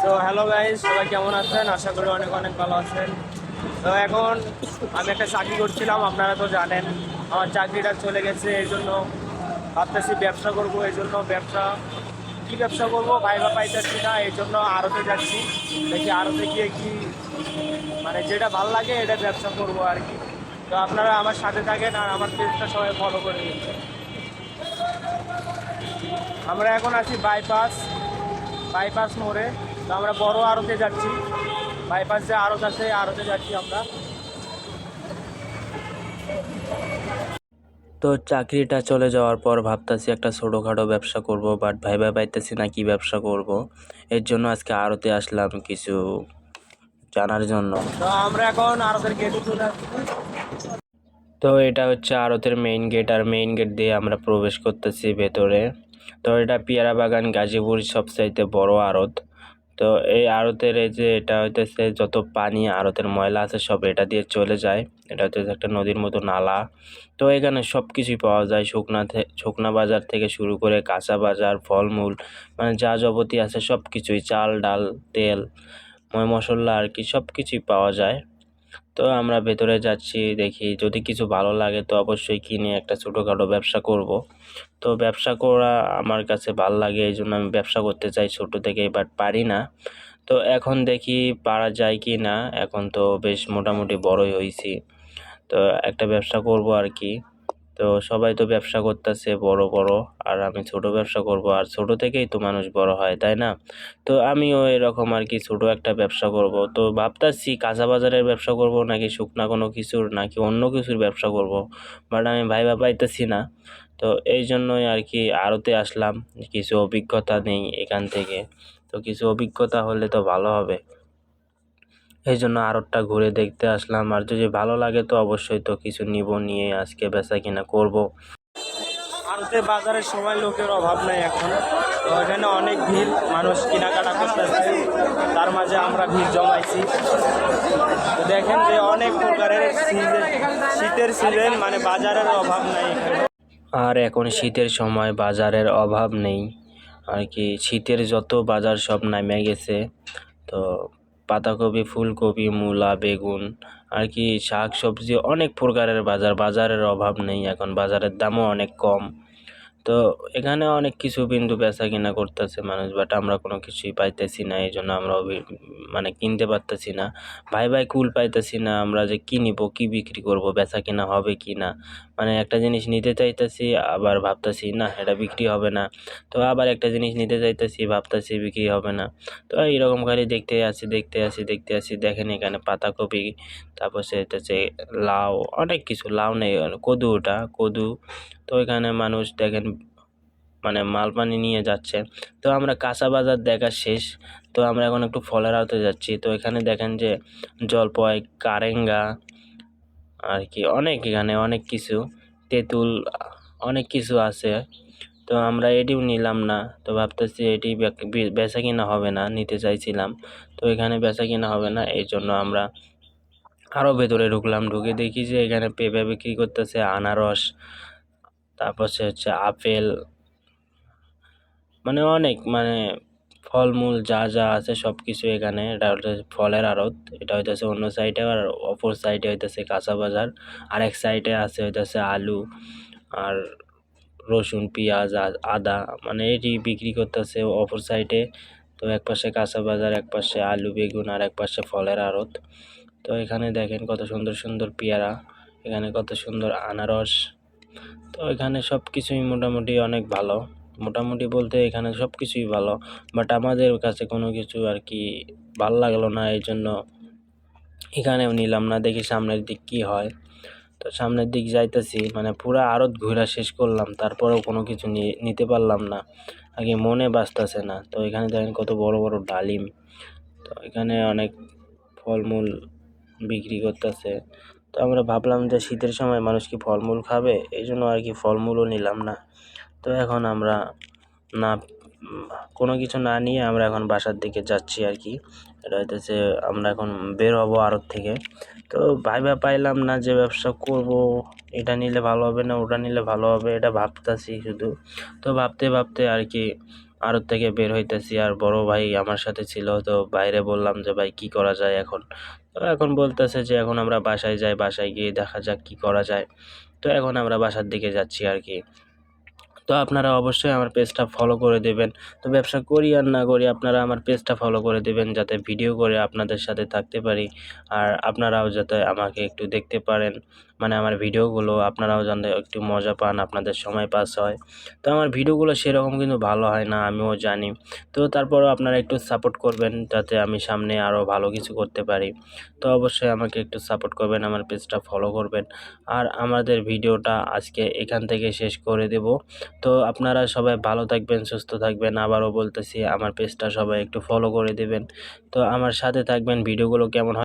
তো hello guys, সবাই কেমন আছেন? আশা করি অনেক অনেক ভালো আছেন। তো এখন আমি একটা চাকরি করছিলাম, আপনারা তো জানেন। আমার চাকরিটা চলে গেছে, এই জন্য ভাবতেছি ব্যবসা করবো। এই জন্য কি ব্যবসা করবো ভাইবা পাইতেছি না, এই জন্য আড়তে যাচ্ছি। দেখি আড়তে গিয়ে কি মানে যেটা ভাল লাগে এটা ব্যবসা করবো আর কি। তো আপনারা আমার সাথে থাকেন আর আমার পেজটা সবাই ফলো করে দিচ্ছেন। আমরা এখন আছি বাইপাস মোড়ে। তো আমরা বড় আড়তে যাচ্ছি, বাইপাস যে আড়ত আছে আড়তে যাচ্ছি আমরা। তো চাকরিটা চলে যাওয়ার পর ভাবতাছি একটা ছোটোখাটো ব্যবসা করব, বাট ভাইবা পাইতেছি না কি ব্যবসা করব। এর জন্য আজকে আড়তে আসলাম কিছু জানার জন্য। তো আমরা এখন আড়তের গেটে চলে আসছি। তো এটা হচ্ছে আড়তের মেইন গেট, আর মেইন গেট দিয়ে আমরা প্রবেশ করতেছি ভেতরে। তো এটা পেয়ারা বাগান গাজীপুর সবচাইতে বড় আড়ত। তো এই আড়তের এই যে এটা হইতেছে যত পানি আড়তের ময়লা আছে সব এটা দিয়ে চলে যায়। এটা হচ্ছে একটা নদীর মতো নালা। তো এখানে সব কিছুই পাওয়া যায়, শুকনা বাজার থেকে শুরু করে কাঁচা বাজার, ফলমূল, মানে যা যাবতীয় আছে সব কিছুই, চাল ডাল তেল ময় মশলা আর কি সব কিছুই পাওয়া যায়। তো আমরা ভেতরে যাচ্ছি, দেখি যদি কিছু ভালো লাগে তো অবশ্যই কিনে একটা ছোটোখাটো ব্যবসা করব। তো ব্যবসা করা আমার কাছে ভাল লাগে, এই জন্য আমি ব্যবসা করতে চাই ছোটো থেকেই, বাট পারি না। তো এখন দেখি পারা যায় কি না। এখন তো বেশ মোটামুটি বড়ই হয়েছি, তো একটা ব্যবসা করব আর কি। তো সবাই তো ব্যবসা করতেছে বড় বড়, আর আমি ছোট ব্যবসা করব, আর ছোট থেকেই তো মানুষ বড় হয়, তাই না? তো আমিও এরকম আর কি ছোট একটা ব্যবসা করব। তো ভাবতাছি কাঁচা বাজারের ব্যবসা করব নাকি শুকনা কোনো কিছুর নাকি অন্য কিছুর ব্যবসা করব, বাট আমি ভাইবা পাইতেছি না। তো এই জন্যই আর কি আড়তে আসলাম, কিছু অভিজ্ঞতা নেই এখান থেকে। তো কিছু অভিজ্ঞতা হলে তো ভালো হবে, এই জন্য আড়তটা ঘুরে দেখতে আসলাম। আর যদি ভালো লাগে তো অবশ্যই তো কিছু নিব, নিয়ে আজকে বেচা কিনা করব। আড়তে বাজারের সময় লোকের অভাব নাই এখন। তো এখানে অনেক ভিড়, মানুষ কেনাকাটা করতেছে, তার মাঝে আমরা ভিড় জমাইছি। তো দেখেন যে অনেক প্রকারের শীতের সিজন, মানে বাজারের অভাব নাই এখানে। আর এখন শীতের সময় বাজারের অভাব নেই আর কি, শীতের যত বাজার সব নামে গেছে। তো পাতাকপি, ফুলকপি, মূলা, বেগুন আর কি শাক সবজি অনেক প্রকারের বাজারের অভাব নেই, এখন বাজারের দামও অনেক কম। তো এখানে অনেক কিছু বিন্দু বেচা কিনা করতেছে মানুষ, বাট আমরা কোনো কিছুই পাইতেছি না, এই জন্য আমরা মানে কিনতে পারতেছি না। ভাই ভাই কুল পাইতেছি না আমরা যে কি নিব, কি বিক্রি করব, বেচা কিনা হবে কি না। মানে একটা জিনিস নিতে চাইতেছি, আবার ভাবতেছি না এটা বিক্রি হবে না। তো আবার একটা জিনিস নিতে চাইতেছি, ভাবতেছি বিক্রি হবে না। তো এইরকম খালি দেখতে আসি। দেখেন এখানে পাতাকপি, তারপর সে হচ্ছে লাউ, অনেক কিছু, লাউ নেই, কদু, ওটা কদু। তো এখানে মানুষ দেখেন মানে মাল পানি নিয়ে যাচ্ছে। তো আমরা কাঁচা বাজার দেখা শেষ, তো আমরা এখন একটু ফলের আড়তে যাচ্ছি। তো এখানে দেখেন যে জলপাই, কারেঙ্গা আর কি অনেক, এখানে অনেক কিছু, তেঁতুল, অনেক কিছু আছে। তো আমরা এটিও নিলাম না, তো ভাবতেছি এটি বেচা কিনা হবে না, নিতে চাইছিলাম। তো এখানে বেচা কিনা হবে না, এই জন্য আমরা আরও ভেতরে ঢুকলাম। ঢুকে দেখি যে এখানে পেঁপে বিক্রি করতেছে, আনারস, তারপর সে হচ্ছে আপেল, মানে অনেক, মানে ফলমূল যা যা আছে সব কিছু এখানে। এটা হচ্ছে ফলের আড়ত, এটা হইতেছে অন্য সাইডে, আর অপর সাইডে হইতেছে কাঁচা বাজার। আর এক সাইডে আছে হইতেছে আলু আর রসুন, পেঁয়াজ, আদা, মানে এটি বিক্রি করতেছে অপর সাইডে। তো এক পাশে কাঁচা বাজার, এক পাশে আলু বেগুন, আর এক পাশে ফলের আড়ত। তো এখানে দেখেন কত সুন্দর সুন্দর পেয়ারা, এখানে কত সুন্দর আনারস। তো এখানে সব কিছুই মোটামুটি অনেক ভালো, মোটামুটি বলতে এখানে সব কিছুই ভালো, বাট আমাদের কাছে কোনো কিছু আর কি ভালো লাগলো না, এই জন্য এখানেও নিলাম না। দেখি সামনের দিক কি হয়। তো সামনের দিক যাইতেছি, মানে পুরো আড়ত ঘোরা শেষ করলাম, তারপরেও কোনো কিছু নিতে পারলাম না, আগে মনে বাঁচতেছে না। তো এখানে দেখেন কত বড় বড় ডালিম। তো এখানে অনেক ফলমূল বিক্রি করতেছে। তো আমরা ভাবলাম যে শীতের সময় মানুষ কি ফলমূল খাবে, এই জন্য আর কি ফলমূলও নিলাম না। তো এখন আমরা না কোনো কিছু না নিয়ে আমরা এখন বাসার দিকে যাচ্ছি আর কি। এটা হইতেছে আমরা এখন বের হবো আড়ত থেকে। তো ভাইবা পাইলাম না যে ব্যবসা করব, এটা নিলে ভালো হবে না ওটা নিলে ভালো হবে, এটা ভাবতাছি শুধু। তো ভাবতে ভাবতে আর কি আড়ত থেকে বের হইতেছি, আর বড় ভাই আমার সাথে ছিল। তো বাইরে বললাম যে ভাই কি করা যায় এখন। তো এখন বলতেছে যে এখন আমরা বাসায় যাই, বাসায় গিয়ে দেখা যাক কি করা যায়। তো এখন আমরা বাসার দিকে যাচ্ছি আর কি। তো আপনারা অবশ্যই আমার পেজটা ফলো করে দেবেন। তো ব্যবসা করি আর না করি, আপনারা আমার পেজটা ফলো করে দেবেন যাতে ভিডিও করে আপনাদের সাথে থাকতে পারি। আর আপনারাও যাতে আমাকে একটু দেখতে পারেন, মানে আমার ভিডিওগুলো আপনারাও যাতে একটু মজা পান, আপনাদের সময় পাস হয়। তো আমার ভিডিওগুলো সেরকম কিন্তু ভালো হয় না, আমিও জানি। তো তারপরেও আপনারা একটু সাপোর্ট করবেন যাতে আমি সামনে আরও ভালো কিছু করতে পারি। তো অবশ্যই আমাকে একটু সাপোর্ট করবেন, আমার পেজটা ফলো করবেন। আর আমাদের ভিডিওটা আজকে এখান থেকে শেষ করে দেব। তো আপনারা সবাই ভালো থাকবেন, সুস্থ থাকবেন। আবারও বলতেছি আমার পেজটা সবাই একটু ফলো করে দেবেন। তো আমার সাথে থাকবেন, ভিডিওগুলো কেমন হয়